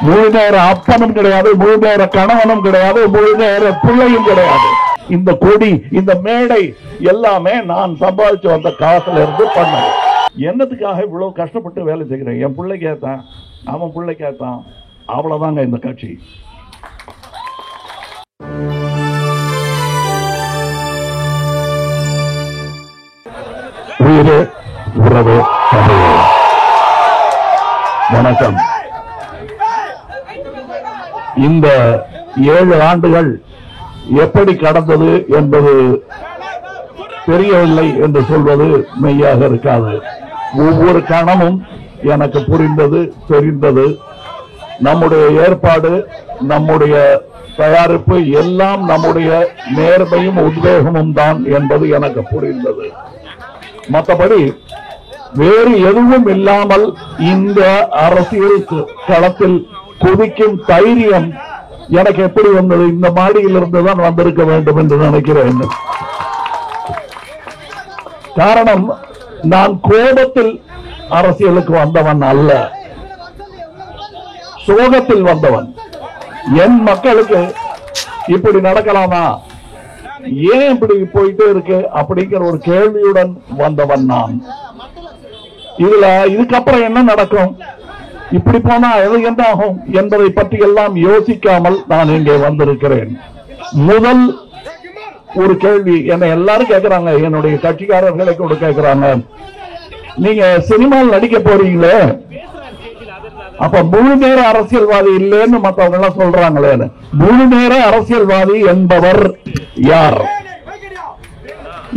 முழு நேர அப்பனும் கிடையாது, முழு நேர கணவனும் கிடையாது, முழு நேர பிள்ளையும் கிடையாது. இந்த கொடி, இந்த மேடை எல்லாமே நான் சம்பாதிச்சு வந்த காசுல இருந்து பண்ணேன். என்னத்துக்காக இவ்வளவு கஷ்டப்பட்டு வேலை செய்கிறேன்? என் பிள்ளை கேத்தான், அவன் பிள்ளை கேத்தான், அவ்வளவுதாங்க இந்த கட்சி. உயிரே உறவே தமிழே. வணக்கம். இந்த 7 ஆண்டுகள் எப்படி கடந்தது என்பது தெரியவில்லை என்று சொல்வது மெய்யாக இருக்காது. ஒவ்வொரு கணமும் எனக்கு புரிந்தது, தெரிந்தது. நம்முடைய ஏற்பாடு, நம்முடைய தயாரிப்பு எல்லாம் நம்முடைய நேர்மையும் உத்வேகமும் தான் என்பது எனக்கு புரிந்தது. மற்றபடி வேறு எதுவும் இல்லாமல் இந்த அரசியல் களத்தில் குதிக்கும் தைரியம் எனக்கு எப்படி வந்தது? இந்த மாடியிலிருந்து தான் வந்திருக்க வேண்டும் என்று நினைக்கிறேன். காரணம், நான் கோபத்தில் அரசியலுக்கு வந்தவன் அல்ல, சோகத்தில் வந்தவன். என் மக்களுக்கு இப்படி நடக்கலாமா, ஏன் இப்படி போயிட்டே இருக்கு அப்படிங்கிற ஒரு கேள்வியுடன் வந்தவன் நான். இதுக்கப்புறம் என்ன நடக்கும், இப்படி போனா எது என்ன ஆகும் என்பதை பற்றி எல்லாம் யோசிக்காமல் நான் இங்கே வந்திருக்கிறேன். முதல் ஒரு கேள்வி என்னை எல்லாரும் கேட்கிறாங்க, என்னுடைய கட்சிக்காரர்களை கூட கேட்கிறாங்க, நீங்க சினிமாவில் நடிக்க போறீங்களே, அப்ப முழு நேர அரசியல்வாதி இல்லைன்னு மற்றவங்க எல்லாம் சொல்றாங்களே. முழு நேர அரசியல்வாதி என்பவர் யார்?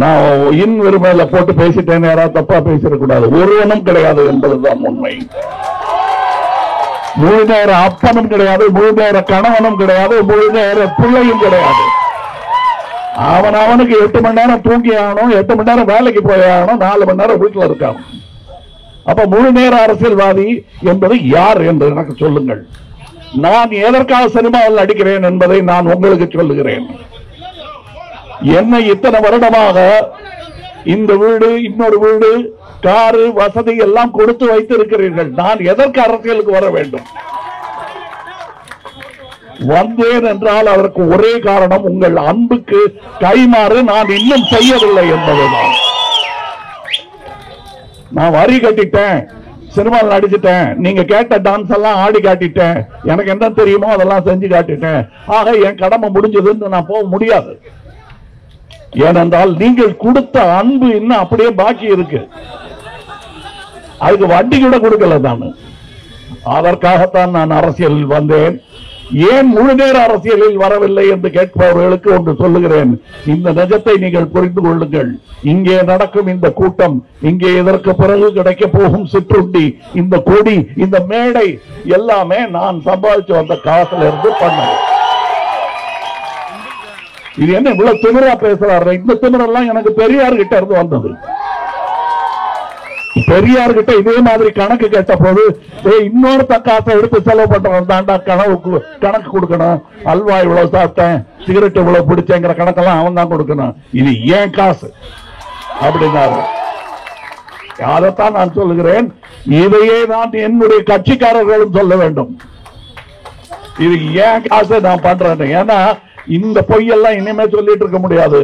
நான் இன்வெறுமையில போட்டு பேசிட்டேன், யாராவது தப்பா பேசிடக்கூடாது. ஒருவனும் கிடையாது என்பதுதான் உண்மை. முழு நேர அப்பனும் கிடையாது, முழு நேர கணவனும் கிடையாது, முழு நேர பிள்ளையும் கிடையாது. அவனுக்கு 8 மணி நேரம் தூங்கி ஆகணும், 8 மணி நேரம் வேலைக்கு போய் ஆகணும், 4 மணி நேரம் வீட்டில் இருக்காங்க. அப்ப முழு நேர அரசியல்வாதி என்பது யார் என்று எனக்கு சொல்லுங்கள். நான் எதற்காக சினிமாவில் நடிக்கிறேன் என்பதை நான் உங்களுக்கு சொல்லுகிறேன். என்னை இத்தனை வருடமாக இந்த வீடு, இன்னொரு வீடு, காரு, வசதி எல்லாம் கொடுத்து வைத்திருக்கிறீர்கள். நான் எதற்கு அரசியலுக்கு வர வேண்டும்? வந்தேன் என்றால் அதற்கு ஒரே காரணம், உங்கள் அன்புக்கு கைமாறு நான் இன்னும் செய்யவில்லை என்பதுதான். நான் வரி கட்டிட்டேன், சினிமாவில் நடிச்சுட்டேன், நீங்க கேட்ட டான்ஸ் எல்லாம் ஆடி காட்டிட்டேன், எனக்கு என்ன தெரியுமோ அதெல்லாம் செஞ்சு காட்டிட்டேன். ஆக என் கடமை முடிஞ்சதுன்னு நான் போக முடியாது. ஏனென்றால் நீங்கள் கொடுத்த அன்பு இன்னும் அப்படியே பாக்கி இருக்கு. அதுக்கு வட்டி கூட கொடுக்கல தான். அதற்காகத்தான் நான் அரசியலில் வந்தேன். ஏன் முழு நேர அரசியலில் வரவில்லை என்று கேட்பவர்களுக்கு ஒன்று சொல்லுகிறேன். இந்த நிஜத்தை நீங்கள் புரிந்து கொள்ளுங்கள். இங்கே நடக்கும் இந்த கூட்டம், இங்கே இதற்கு பிறகு கிடைக்க போகும் சிற்றுண்டி, இந்த கொடி, இந்த மேடை எல்லாமே நான் சம்பாதிச்சு வந்த காசுல இருந்து பண்ணேன். இது என்ன இவ்வளவு திமிரா பேசுறாரு? இந்த திமிரெல்லாம் எனக்கு பெரியார் கிட்ட இருந்து வந்தது. பெரியார் கிட்ட இதே மாதிரி கணக்கு கேட்ட போது, இன்னொரு காசை எடுத்து செலவு பண்றவன் தாண்டா கணக்கு கொடுக்கணும். அல்வா இவ்வளவு சாப்பிட்டேன், சிகரெட் இவ்வளவு பிடிச்சேங்கிற கணக்கெல்லாம் அவன் தான் கொடுக்கணும். இது ஏன் காசு அப்படின்னாரு. அதைத்தான் நான் சொல்லுகிறேன். இதையே நான் என்னுடைய கட்சிக்காரர்களும் சொல்ல வேண்டும். இது ஏன் காசை நான் பண்றேன். ஏன்னா இந்த பொய்யெல்லாம் இனிமே சொல்லிட்டு இருக்க முடியாது.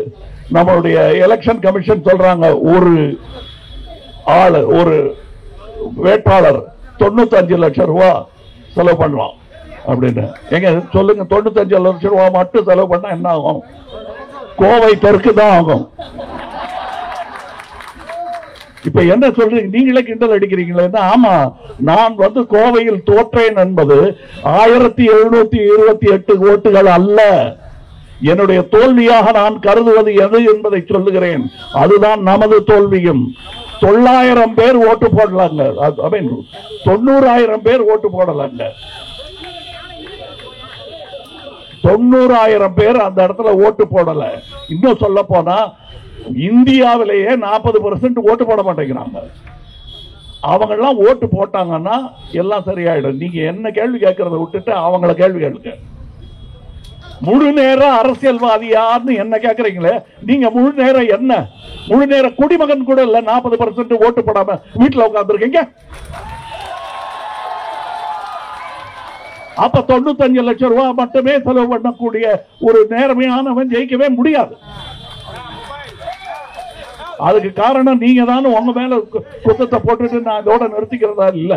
நம்மளுடைய எலெக்ஷன் கமிஷன் சொல்றாங்க, ஒரு ஆளு, ஒரு வேட்பாளர் 95 லட்சம் ரூபாய் செலவு பண்ணலாம் அப்படின்னு. எங்க சொல்லுங்க, 95 லட்சம் ரூபாய் மட்டும் செலவு பண்ணா என்ன ஆகும்? கோவை தெற்கு தான் ஆகும். இப்ப என்ன சொல்றீங்க, நீங்களே கிண்டல் அடிக்கிறீங்களே? ஆமா, நான் கோவையில் தோற்றேன் என்பது 1728 ஓட்டுகள் அல்ல. என்னுடைய தோல்வியாக நான் கருதுவது எது என்பதை சொல்லுகிறேன். அதுதான் நமது தோல்வியும். 900 பேர் ஓட்டு போடலாங்க, 90,000 பேர் ஓட்டு போடலாங்க. 90,000 பேர் அந்த இடத்துல ஓட்டு போடல. இன்னும் சொல்ல போனா இந்தியாவிலேயே 40% ஓட்டு போட மாட்டேங்கிறாங்க. அவங்க எல்லாம் ஓட்டு போட்டாங்கன்னா எல்லாம் சரியாயிடும். நீங்க என்ன கேள்வி கேட்கறத விட்டுட்டு அவங்கள கேள்வி கேளுங்க. முழு நேர அரசியல்வாதி யாருன்னு என்ன கேட்கறீங்களே, நீங்க முழு நேரம் என்ன? முழு நேர குடிமகன் கூட இல்ல, 40% ஓட்டு போடாம வீட்டுல உட்கார்ந்து இருக்கீங்க. அப்ப 95 லட்சம் ரூபாய் மட்டுமே செலவு பண்ணக்கூடிய ஒரு நேர்மையானவன் ஜெயிக்கவே முடியாது. அதுக்கு காரணம் நீங்க தான் உங்க மேல குத்தத்தை போட்டுட்டு நான் இதோட நிறுத்திக்கிறதா இல்ல.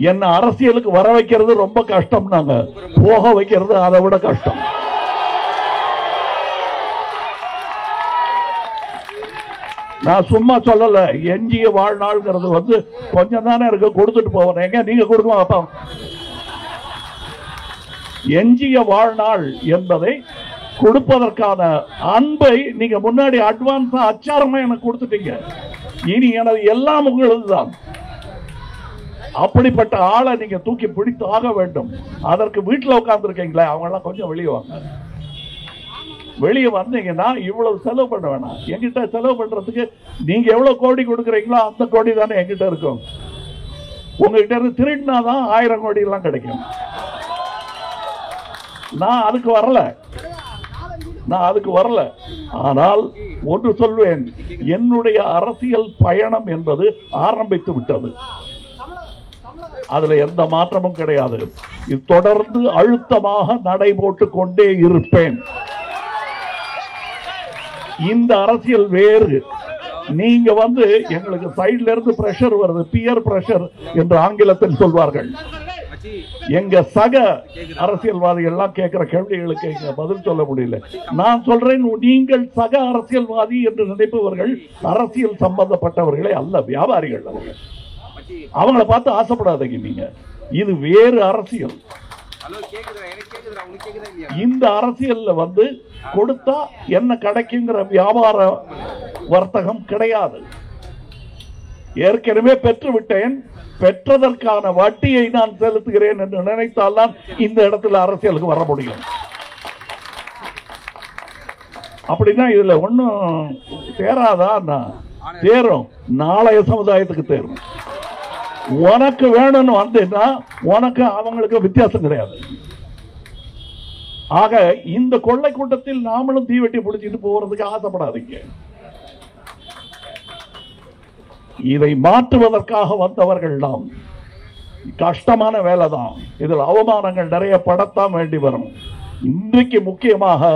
என்ன அரசியலுக்கு வர வைக்கிறது ரொம்ப கஷ்டம், நாங்க போக வைக்கிறது அதை விட கஷ்டம். நான் சும்மா சொல்லல, எஞ்சிய வாழ்நாள்ங்கிறது கொஞ்சம் தானே இருக்கு, கொடுத்துட்டு போவேன். எங்க நீங்க கொடுக்க அப்பா, எஞ்சிய வாழ்நாள் என்பதை கொடுப்பதற்கான அன்பை நீங்க முன்னாடி அட்வான்ஸா அச்சாரமா எனக்கு கொடுத்துட்டீங்க. இனி எனது எல்லாம் உங்களது தான். அப்படிப்பட்ட ஆளை நீங்க தூக்கி பிடித்து ஆக வேண்டும். அதற்கு வீட்டில் உட்கார்ந்து இருக்கீங்களே, அவங்க எல்லாம் கொஞ்சம் வெளியே வாங்க. வெளியே வந்தீங்கன்னா இவ்வளவு செலவு பண்ண வேணாம். என்கிட்ட செலவு பண்றதுக்கு நீங்க எவ்வளவு கோடி கொடுக்குறீங்களோ அந்த கோடி தானே என்கிட்ட இருக்கும். உங்ககிட்ட இருந்து திருடினாதான் 1000 கோடி எல்லாம் கிடைக்கும். நான் அதுக்கு வரல. ஆனால் ஒன்று சொல்வேன், என்னுடைய அரசியல் பயணம் என்பது ஆரம்பித்து விட்டது. அதுல எந்த மாற்றமும் கிடையாது. இது தொடர்ந்து அழுத்தமாக நடைபோட்டு கொண்டே இருப்பேன். இந்த அரசியல் வேறு. நீங்க எங்களுக்கு சைட்ல இருந்து பிரஷர் வருது, பியர் பிரஷர் என்று ஆங்கிலத்தில் சொல்வார்கள். எங்க சக அரசியல்வாதிகள் எல்லாம் கேட்கிற கேள்விகளுக்கு பதில் சொல்ல முடியல. நான் சொல்றேன், நீங்கள் சக அரசியல்வாதி என்று நினைப்பவர்கள் அரசியல் சம்பந்தப்பட்டவர்களே அல்ல, வியாபாரிகள். அவங்கள பார்த்து ஆசைப்படாதீங்க. நீங்க இது வேறு அரசியல். இந்த அரசியல்ல கொடுத்தா என்ன கிடைக்குங்கிற வியாபார வர்த்தகம் கிடையாது. ஏற்கனவே பெற்று விட்டேன், பெற்றதற்கான வட்டியை நான் செலுத்துகிறேன் என்று நினைத்தால்தான் இந்த இடத்துல அரசியலுக்கு வர முடியும். அப்படின்னா இதுல ஒன்னும் தேராதா? தேரும், நாளைய சமுதாயத்துக்கு தேரும். உனக்கு வேணும்னு வந்தேன்னா உனக்கு அவங்களுக்கு வித்தியாசம் கிடையாது. ஆக இந்த கொள்ளை கூட்டத்தில் நாமளும் தீவெட்டி பிடிச்சிட்டு போறதுக்கு ஆசைப்படாதீங்க. இதை மாற்றுவதற்காக வந்தவர்கள் நாம். கஷ்டமான வேலை தான். இதில் அவமானங்கள் நிறைய படத்தான் வேண்டி வரும். இன்றைக்கு முக்கியமாக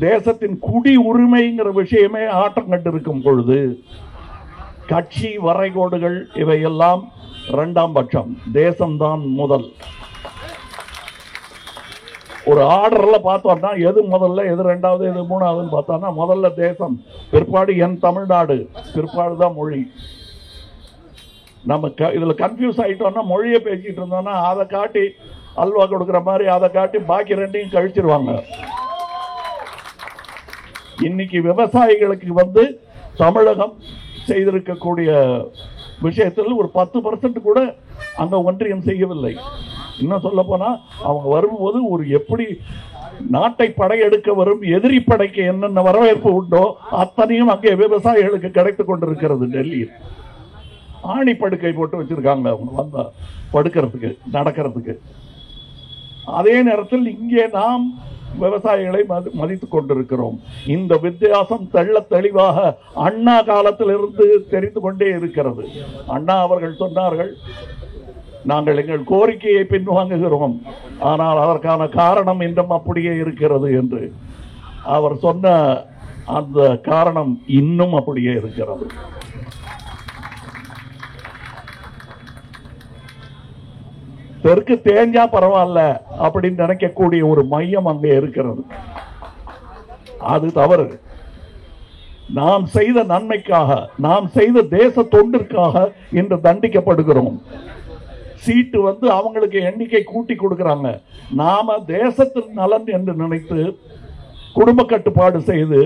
தேசத்தின் குடி உரிமைங்கிற விஷயமே ஆட்டம் கண்டிருக்கும் பொழுது கட்சி வரைகோடுகள் இவையெல்லாம் இரண்டாம் பட்சம், தேசம்தான் முதல். ஒரு ஆர்டர்ல பார்த்தோம்னா எது முதல்ல, எது ரெண்டாவது, எது மூணாவதுன்னு பார்த்தோம்னா முதல்ல தேசம், பிற்பாடு என் தமிழ்நாடு, பிற்பாடு தான் மொழி. நம்ம இதுல கன்ஃபியூஸ் ஆயிட்டோம்னா, மொழியை பேசிட்டு இருந்தோம்னா அதை காட்டி அல்வா கொடுக்குற மாதிரி அதை காட்டி பாக்கி ரெண்டையும் கழிச்சிருவாங்க. இன்னைக்கு விவசாயிகளுக்கு தமிழகம் செய்திருக்கக்கூடிய விஷயத்தில் ஒரு 10% கூட அங்க ஒன்றியம் செய்யவில்லை. இன்னும் சொல்ல போனா அவங்க வரும்போது ஒரு எப்படி நாட்டை படையெடுக்க வரும் எதிரி படைக்கு என்னென்ன வரவேற்பு உண்டோ அத்தனையும் அங்கே விவசாயிகளுக்கு கிடைத்துக் கொண்டிருக்கிறது. டெல்லியில் ஆணி படுக்கை போட்டு வச்சிருக்காங்க அவங்க வந்தா படுக்கிறதுக்கு, நடக்கிறதுக்கு. அதே நேரத்தில் இங்கே நாம் விவசாயிகளை மதித்துக் கொண்டிருக்கிறோம். இந்த வித்தியாசம் தெள்ள தெளிவாக அண்ணா காலத்திலிருந்து தெரிந்து கொண்டே இருக்கிறது. அண்ணா அவர்கள் சொன்னார்கள், நாங்கள் எங்கள் கோரிக்கையை பின்வாங்குகிறோம், ஆனால் அதற்கான காரணம் இன்னும் அப்படியே இருக்கிறது என்று. அவர் சொன்ன அந்த காரணம் இன்னும் அப்படியே இருக்கிறது. தெற்கு தேஞ்சா பரவாயில்ல அப்படின்னு நினைக்கக்கூடிய ஒரு மையம் அங்கே இருக்கிறது. அது தவறு. நாம் செய்த நன்மைக்காக, நாம் செய்த தேச தொண்டிற்காக இன்று தண்டிக்கப்படுகிறோம். சீட்டு அவங்களுக்கு எண்ணிக்கை கூட்டி கொடுக்கிறாங்க. நாம தேசத்தின் நலன் என்று நினைத்து குடும்ப கட்டுப்பாடு செய்து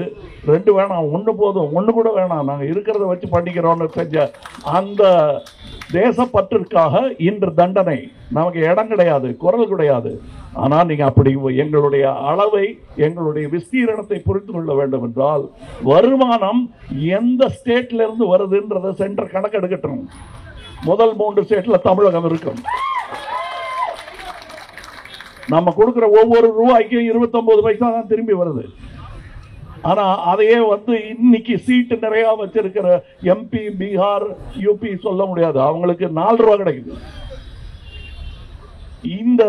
2 வேணாம், 1 போதும், 1 கூட வேணாம், நாங்கள் இருக்கிறத வச்சு பண்ணிக்கிறோம்னு செஞ்ச அந்த தேசப்பற்றிற்காக இன்று தண்டனை. நமக்கு இடம் கிடையாது, குரல் கிடையாது. ஆனால் நீங்க அப்படி எங்களுடைய அளவை, எங்களுடைய விஸ்தீரணத்தை புரிந்து கொள்ள வேண்டும் என்றால் வருமானம் எந்த ஸ்டேட்ல இருந்து வருதுன்றதை சென்டர் கணக்கெடுக்கட்டும். முதல் 3 ஸ்டேட்ல தமிழகம் இருக்கும். நம்ம கொடுக்கிற ஒவ்வொரு ரூபாய்க்கும் 29 பைசா தான் திரும்பி வருது. ஆனா அதையே இன்னைக்கு சீட்டு நிறைய வச்சிருக்கிற எம்பி, பீகார், யூபி சொல்ல முடியாது. அவங்களுக்கு 4 ரூபா கிடைக்குது. இந்த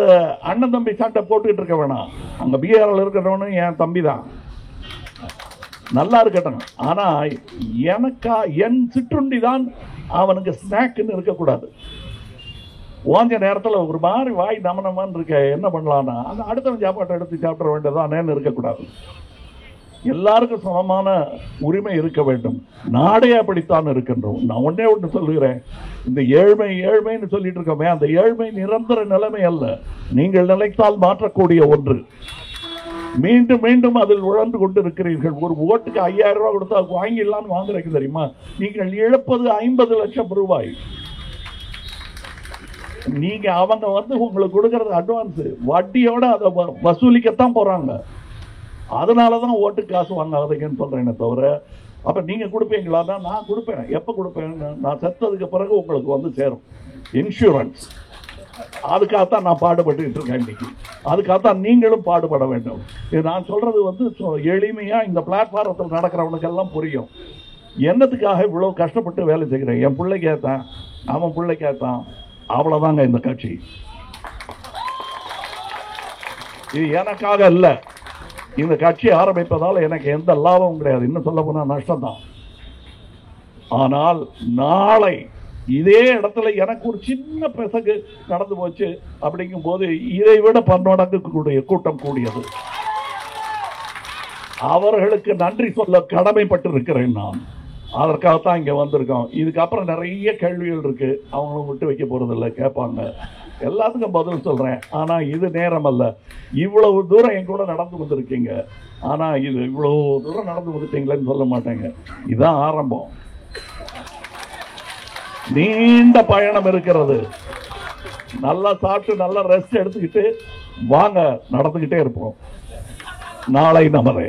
அண்ணன் தம்பி சண்டை போட்டுக்கிட்டு இருக்க வேணாம். அங்க பீகாரில் இருக்கிறவனு என் தம்பி தான், நல்லா இருக்கட்டும். ஆனா என் சிற்றுண்டி தான் அவனுக்கு ஸ்நாக்னு இருக்கக்கூடாது. ஓஞ்ச நேரத்தில் ஒரு மாதிரி வாய் நமனமான்னு இருக்க என்ன பண்ணலான்னா அந்த அடுத்தவன் சாப்பாட்டை எடுத்து சாப்பிட வேண்டியதான் இருக்கக்கூடாது. எல்லாருக்கும் சமமான உரிமை இருக்க வேண்டும். நாடே அப்படித்தான் இருக்கின்றோம். நான் ஒன்னே ஒன்று சொல்லுகிறேன், இந்த ஏழ்மைன்னு சொல்லிட்டு இருக்கோமே, அந்த ஏழ்மை நிரந்தர நிலைமை அல்ல, நீங்கள் நினைத்தால் மாற்றக்கூடிய ஒன்று. மீண்டும் மீண்டும் அதில் உழந்து கொண்டு இருக்கிறீர்கள். ஒரு ஓட்டுக்கு 5000 ரூபாய் கொடுத்தா வாங்கிடலான்னு வாங்குறீங்க தெரியுமா? நீங்கள் இழப்பது 50 லட்சம் ரூபாய். நீங்க அவங்க உங்களுக்கு கொடுக்கறது அட்வான்ஸ், வட்டியோட அதை வசூலிக்கத்தான் போறாங்க. அதனாலதான் ஓட்டு காசு வாங்காதீங்கன்னு சொல்றேன் தவிர, அப்ப நீங்க கொடுப்பீங்களா? நான் கொடுப்பேன். எப்ப கொடுப்பேன்? நான் செத்ததுக்கு பிறகு உங்களுக்கு சேரும் இன்சூரன்ஸ். அதுக்காகத்தான் நான் பாடுபட்டு இருக்கேன் இன்னைக்கு. அதுக்காகத்தான் நீங்களும் பாடுபட வேண்டும். இது நான் சொல்றது எளிமையா இந்த பிளாட்ஃபாரத்தில் நடக்கிறவனுக்கு எல்லாம் புரியும். என்னத்துக்காக இவ்வளவு கஷ்டப்பட்டு வேலை செய்கிறேன்? என் பிள்ளைக்கேத்தான், அவன் பிள்ளைக்கேத்தான், அவ்வளவுதாங்க இந்த கட்சி. இது எனக்காக இல்ல. இந்த கட்சி ஆரம்பிப்பதால் எனக்கு எந்த லாபமும் கிடையாது, இன்னும் சொல்ல போனா நஷ்டம் தான். ஆனால் நாளை இதே இடத்துல எனக்கு ஒரு சின்ன பெசகு நடந்து போச்சு அப்படிங்கும் போது இதை விட 10 மடங்கு கூட்டம் கூடியது. அவர்களுக்கு நன்றி சொல்ல கடமைப்பட்டு இருக்கிறேன் நான். அதற்காகத்தான் இங்க வந்திருக்கோம். இதுக்கப்புறம் நிறைய கேள்விகள் இருக்கு, அவங்களும் விட்டு வைக்க போறதில்லை, கேட்பாங்க. எல்லாத்துக்கும் பதில் சொல்றேன். ஆனா இது நேரம் அல்ல. இவ்வளவு தூரம் என் கூட நடந்து வந்திருக்கீங்க, ஆனா இது இவ்வளவு தூரம் நடந்து வந்துட்டீங்களேன்னு சொல்ல மாட்டேங்க. இதுதான் ஆரம்பம். நீண்ட பயணம் இருக்கிறது. நல்லா சாப்பிட்டு நல்லா ரெஸ்ட் எடுத்துக்கிட்டு வாங்க, நடந்துகிட்டே இருப்போம். நாளை நமதே.